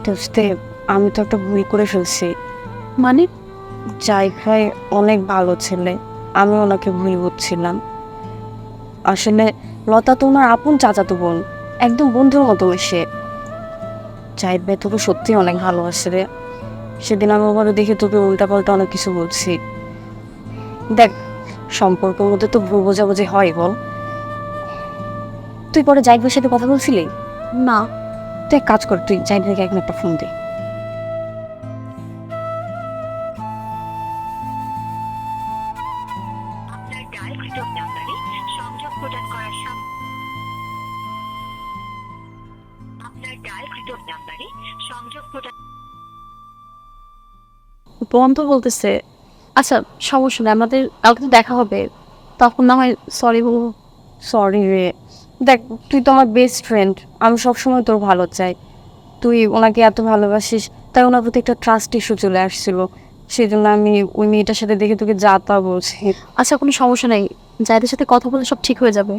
দোস্তে আমি তো একটা ভুল করে ফেলছি। মানে? জাহিদ ভাই অনেক ভালো ছেলে, আমি ওনাকে ভুল বুঝছিলাম। আসলে লতা তো ওনার আপন চাচাতো বোন, একদম বন্ধুর মতো সে। জাহিদ ভাই তোকে সত্যি অনেক ভালোবাসে রে। সেদিন আমি ওভাবে দেখে তোকে উল্টাপাল্টা অনেক কিছু বলছি। দেখ, সম্পর্কের মধ্যে তো ভুল বোঝাবুঝি হয় বল। তুই পরে জাহিদ ভাইয়ের সাথে কথা বলছিলি? না। তুই এক কাজ কর, তুই জাহিদ ভাইকে এখন একটা ফোন দে। আপনার ডায়ালকৃত নাম্বারে সংযোগ প্রদান করা আপনার ডায়ালকৃত নাম্বারে সংযোগ প্রদান বন্ধ বলতেছে। আচ্ছা, সমস্যা নেই, আমাদের কালকে তো দেখা হবে, তখন না হয় সরি বলবো। সরি রে। দেখ, তুই তো আমার বেস্ট ফ্রেন্ড, আমি সবসময় তোর ভালো চাই। তুই ওনাকে এত ভালোবাসিস, তাই ওনার প্রতি একটা ট্রাস্ট ইস্যু চলে আসছিল। সেই জন্য আমি ওই মেয়েটার সাথে দেখে তোকে যা তা বলছি। আচ্ছা, কোনো সমস্যা নেই, জায়দের সাথে কথা বলে সব ঠিক হয়ে যাবে।